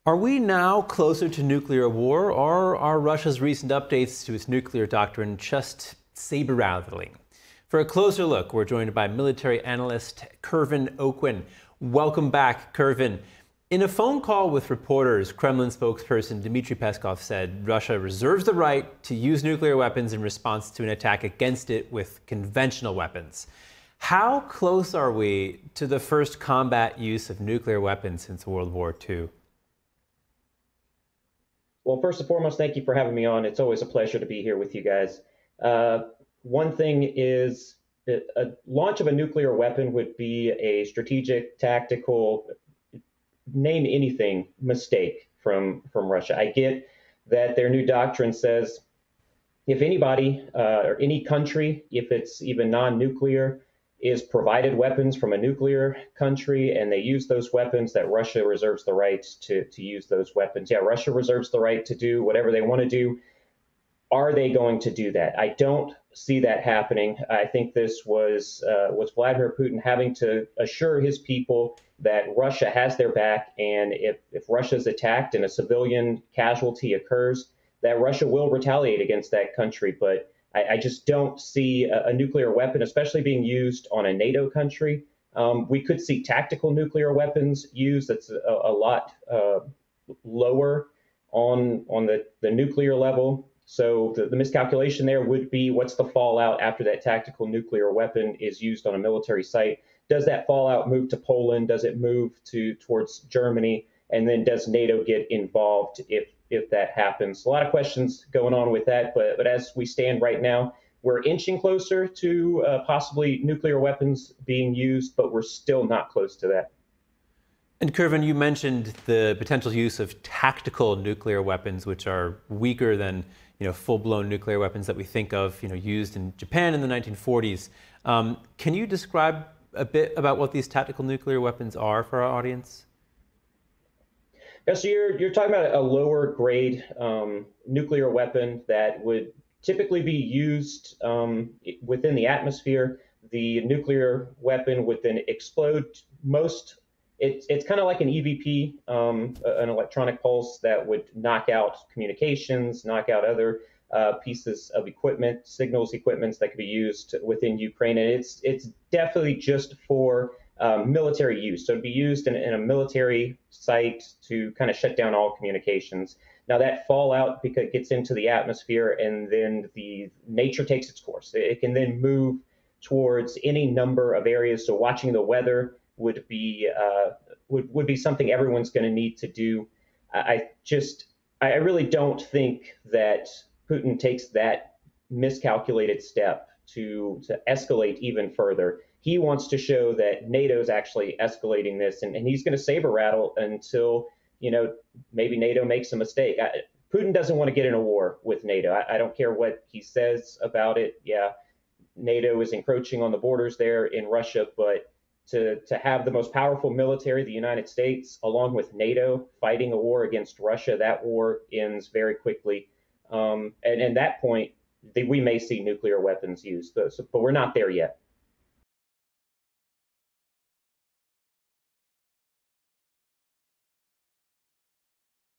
Are we now closer to nuclear war, or are Russia's recent updates to its nuclear doctrine just saber-rattling? For a closer look, we're joined by military analyst Oquin. Welcome back, Kervin. In a phone call with reporters, Kremlin spokesperson Dmitry Peskov said Russia reserves the right to use nuclear weapons in response to an attack against it with conventional weapons. How close are we to the first combat use of nuclear weapons since World War II? Well, first and foremost, thank you for having me on. It's always a pleasure to be here with you guys. One thing is that a launch of a nuclear weapon would be a strategic, tactical, name anything mistake from Russia. I get that their new doctrine says if anybody or any country, if it's even non-nuclear, is provided weapons from a nuclear country and they use those weapons, that Russia reserves the right to use those weapons. Yeah, Russia reserves the right to do whatever they want to do. Are they going to do that? I don't see that happening. I think this was Vladimir Putin having to assure his people that Russia has their back, and if Russia is attacked and a civilian casualty occurs, that Russia will retaliate against that country. But I just don't see a nuclear weapon, especially being used on a NATO country. We could see tactical nuclear weapons used. That's a lot lower on the nuclear level. So the miscalculation there would be, what's the fallout after that tactical nuclear weapon is used on a military site? Does that fallout move to Poland? Does it move towards Germany? And then does NATO get involved if that happens? A lot of questions going on with that, but as we stand right now, we're inching closer to possibly nuclear weapons being used, but we're still not close to that. And Kervin, you mentioned the potential use of tactical nuclear weapons, which are weaker than full-blown nuclear weapons that we think of, used in Japan in the 1940s. Can you describe a bit about what these tactical nuclear weapons are for our audience? Yeah, so you're talking about a lower grade nuclear weapon that would typically be used within the atmosphere. The nuclear weapon would then explode. It's kind of like an EVP, an electronic pulse that would knock out communications, knock out other pieces of equipment, equipments that could be used within Ukraine. And it's definitely just for military use. So it'd be used in a military site to kind of shut down all communications. Now that fallout gets into the atmosphere, and then the nature takes its course. It can then move towards any number of areas. So watching the weather would be something everyone's going to need to do. I really don't think that Putin takes that miscalculated step to escalate even further. He wants to show that NATO's actually escalating this, and he's going to saber rattle until maybe NATO makes a mistake. Putin doesn't want to get in a war with NATO. I don't care what he says about it. Yeah, NATO is encroaching on the borders there in Russia, but to have the most powerful military, the United States, along with NATO, fighting a war against Russia, that war ends very quickly. And at that point, we may see nuclear weapons used, but we're not there yet.